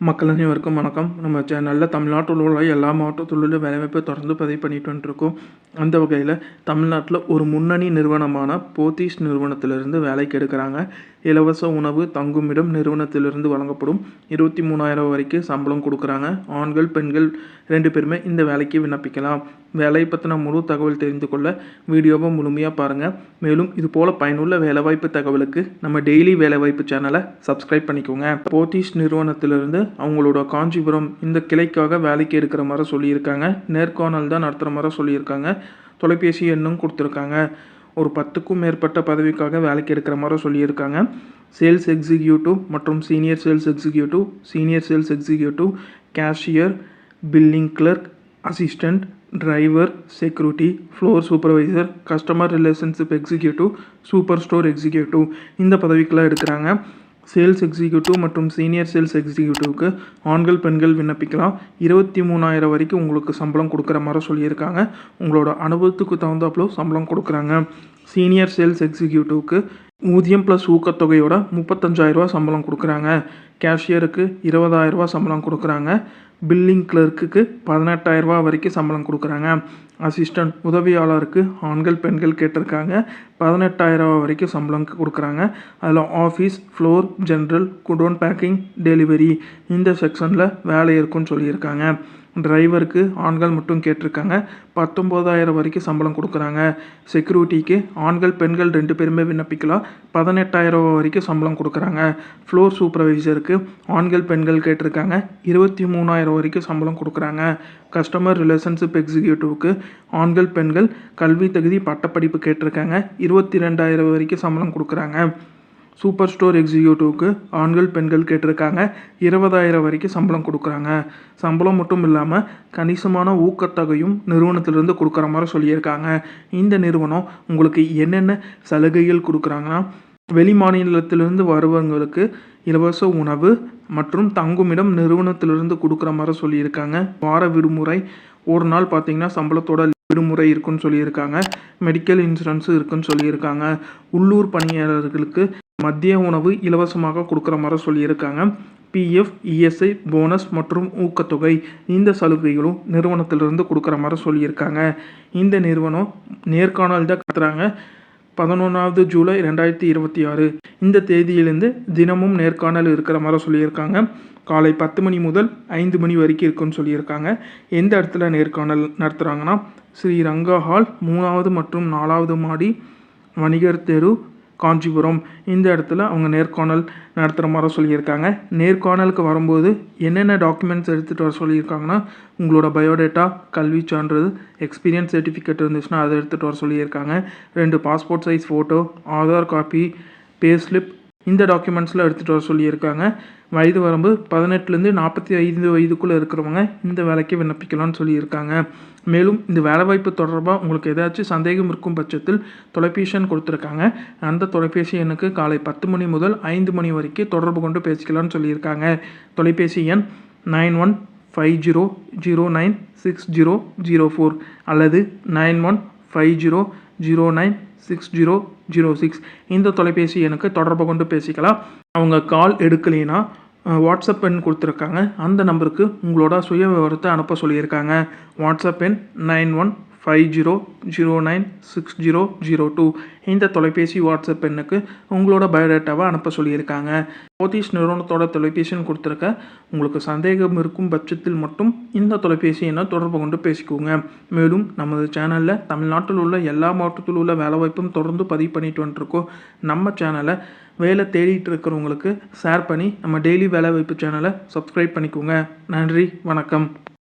மக்கள் அனைவருக்கும் வணக்கம். நம்ம சேனலில் தமிழ்நாட்டில் உள்ள எல்லா மாவட்டத்தில் உள்ள வேலைவாய்ப்பை தொடர்ந்து பதிவு பண்ணிட்டு வந்துருக்கோம். அந்த வகையில் தமிழ்நாட்டில் ஒரு முன்னணி நிறுவனமான போத்தீஸ் நிறுவனத்திலிருந்து வேலைக்கு எடுக்கிறாங்க. இலவச உணவு தங்குமிடம் நிறுவனத்திலிருந்து வழங்கப்படும். 23,000 வரைக்கும் சம்பளம் கொடுக்குறாங்க. ஆண்கள் பெண்கள் 2 பேருமே இந்த வேலைக்கு விண்ணப்பிக்கலாம். வேலை பற்றின முழு தகவல் தெரிந்து கொள்ள வீடியோவை முழுமையாக பாருங்கள். மேலும் இது போல் பயனுள்ள வேலைவாய்ப்பு தகவலுக்கு நம்ம டெய்லி வேலைவாய்ப்பு சேனலை சப்ஸ்கிரைப் பண்ணிக்கோங்க. போத்தீஸ் நிறுவனத்திலிருந்து அவங்களோட காஞ்சிபுரம் இந்த கிளைக்காக வேலைக்கு எடுக்கிற மாதிரி சொல்லியிருக்காங்க. நேர்காணல் தான் நடத்துகிற மாதிரி சொல்லியிருக்காங்க. தொலைபேசி எண்ணும் கொடுத்துருக்காங்க. ஒரு 10க்கும் மேற்பட்ட பதவிக்காக வேலைக்கு எடுக்கிற மாதிரி சொல்லியிருக்காங்க. சேல்ஸ் எக்ஸிக்யூட்டிவ் மற்றும் senior sales executive, cashier, billing clerk, assistant, driver, security, floor supervisor, customer relationship executive, super store executive இந்த பதவிக்கெல்லாம் எடுக்கிறாங்க. சேல்ஸ் எக்ஸிக்யூட்டிவ் மற்றும் சீனியர் சேல்ஸ் எக்ஸிக்யூட்டிவ்க்கு ஆண்கள் பெண்கள் விண்ணப்பிக்கலாம். 23,000 வரைக்கும் உங்களுக்கு சம்பளம் கொடுக்குற மாதிரி சொல்லியிருக்காங்க. உங்களோட அனுபவத்துக்கு தகுந்தாப்புல சம்பளம் கொடுக்குறாங்க. சீனியர் சேல்ஸ் எக்ஸிக்யூட்டிவ்க்கு ஊதியம் ப்ளஸ் ஊக்கத்தொகையோட 35,000 சம்பளம் கொடுக்குறாங்க. கேஷியருக்கு 20,000 சம்பளம் கொடுக்குறாங்க. பில்லிங் கிளர்க்குக்கு 18,000 வரைக்கும் சம்பளம் கொடுக்குறாங்க. அசிஸ்டண்ட் உதவியாளருக்கு ஆண்கள் பெண்கள் கேட்டிருக்காங்க. 18,000 வரைக்கும் சம்பளம் கொடுக்குறாங்க. அதில் office, floor, general, godown packing, delivery இந்த செக்ஷனில் வேலை இருக்குன்னு சொல்லியிருக்காங்க. டிரைவருக்கு ஆண்கள் மட்டும் கேட்டிருக்காங்க. 19,000 வரைக்கும் சம்பளம் கொடுக்குறாங்க. செக்யூரிட்டிக்கு ஆண்கள் பெண்கள் 2 பேருமே விண்ணப்பிக்கலாம். 18,000 வரைக்கும் சம்பளம் கொடுக்குறாங்க. ஃப்ளோர் சூப்பர்வைசருக்கு ஆண்கள் பெண்கள் கேட்டிருக்காங்க. 23,000 வரைக்கும் சம்பளம் கொடுக்குறாங்க. கஸ்டமர் ரிலேஷன்ஷிப் எக்ஸிக்யூட்டிவ்க்கு ஆண்கள் பெண்கள் கல்வி தகுதி பட்டப்படிப்பு கேட்டிருக்காங்க. 22,000 வரைக்கும் சம்பளம் கொடுக்குறாங்க. சூப்பர் ஸ்டோர் எக்ஸிக்யூட்டிவ்க்கு ஆண்கள் பெண்கள் கேட்டிருக்காங்க. 20,000 வரைக்கும் சம்பளம் கொடுக்குறாங்க. சம்பளம் மட்டும் இல்லாமல் கணிசமான ஊக்கத்தொகையும் நிறுவனத்திலிருந்து கொடுக்குற மாதிரி சொல்லியிருக்காங்க. இந்த நிறுவனம் உங்களுக்கு என்னென்ன சலுகைகள் கொடுக்குறாங்கன்னா, வெளி மாநிலத்திலிருந்து வருவங்களுக்கு இலவச உணவு மற்றும் தங்குமிடம் நிறுவனத்திலிருந்து கொடுக்குற மாதிரி சொல்லியிருக்காங்க. வார விடுமுறை ஒரு நாள் பார்த்திங்கன்னா சம்பளத்தோட விடுமுறை இருக்குன்னு சொல்லியிருக்காங்க. மெடிக்கல் இன்சூரன்ஸு இருக்குன்னு சொல்லியிருக்காங்க. உள்ளூர் பணியாளர்களுக்கு மதிய உணவு இலவசமாக கொடுக்குற மாதிரி சொல்லியிருக்காங்க. பிஎஃப், இஎஸ்ஐ, போனஸ் மற்றும் ஊக்கத்தொகை இந்த சலுகைகளும் நிறுவனத்திலிருந்து கொடுக்குற மாதிரி சொல்லியிருக்காங்க. இந்த நிறுவனம் நேர்காணல் தான் கத்துறாங்க. 11 ஜூலை 2026 இந்த தேதியிலிருந்து தினமும் நேர்காணல் இருக்கிற மாதிரி சொல்லியிருக்காங்க. காலை 10 மணி முதல் 5 மணி வரைக்கும் இருக்குன்னு சொல்லியிருக்காங்க. எந்த இடத்துல நேர்காணல் நடத்துகிறாங்கன்னா, ஸ்ரீ ரங்கா ஹால் 3வது மற்றும் 4வது மாடி, வணிகர் தெரு, காஞ்சிபுரம் இந்த இடத்துல அவங்க நேர்காணல் நடத்துகிற மாதிரி சொல்லியிருக்காங்க. நேர்காணலுக்கு வரும்போது என்னென்ன டாக்குமெண்ட்ஸ் எடுத்துகிட்டு வர சொல்லியிருக்காங்கன்னா, உங்களோட பயோடேட்டா, கல்வி சான்றிதழ், எக்ஸ்பீரியன்ஸ் சர்டிஃபிகேட் இருந்துச்சுன்னா அதை எடுத்துகிட்டு வர சொல்லியிருக்காங்க. 2 passport size photo, Aadhaar copy, pay slip இந்த டாக்குமெண்ட்ஸ்லாம் எடுத்துகிட்டு வர சொல்லியிருக்காங்க. வயது வரம்பு 18லேருந்து 45 வயதுக்குள்ளே இருக்கிறவங்க இந்த வேலைக்கு விண்ணப்பிக்கலாம்னு சொல்லியிருக்காங்க. மேலும் இந்த வேலைவாய்ப்பு தொடர்பாக உங்களுக்கு ஏதாச்சும் சந்தேகம் இருக்கும் பட்சத்தில் தொலைபேசி எண் கொடுத்துருக்காங்க. அந்த தொலைபேசி எண்ணுக்கு காலை 10 மணி முதல் 5 மணி வரைக்கும் தொடர்பு கொண்டு பேசிக்கலாம்னு சொல்லியிருக்காங்க. தொலைபேசி எண் 9150096004 அல்லது 9150096006 இந்த தொலைபேசி எண்ணுக்கு தொடர்பு கொண்டு பேசிக்கலாம். அவங்க கால் எடுக்கலைன்னா வாட்ஸ்அப் எண் கொடுத்துருக்காங்க. அந்த நம்பருக்கு உங்களோட சுய விவரத்தை அனுப்ப சொல்லியிருக்காங்க. வாட்ஸ்அப் எண் 9150096002 இந்த தொலைபேசி வாட்ஸ்அப் எண்ணுக்கு உங்களோட பயோடேட்டாவை அனுப்ப சொல்லியிருக்காங்க. போத்தீஸ் நிறுவனத்தோட தொலைபேசி எண் கொடுத்துருக்க. உங்களுக்கு சந்தேகம் இருக்கும் பட்சத்தில் மட்டும் இந்த தொலைபேசி எண்ணை தொடர்பு கொண்டு பேசிக்கோங்க. மேலும் நமது சேனலில் தமிழ்நாட்டில் உள்ள எல்லா மாவட்டத்தில் உள்ள வேலைவாய்ப்பும் தொடர்ந்து பதிவு பண்ணிட்டு வந்துருக்கோம். நம்ம சேனலை வேலை தேடிட்டு இருக்கிறவங்களுக்கு ஷேர் பண்ணி நம்ம டெய்லி வேலைவாய்ப்பு சேனலை சப்ஸ்கிரைப் பண்ணிக்கோங்க. நன்றி, வணக்கம்.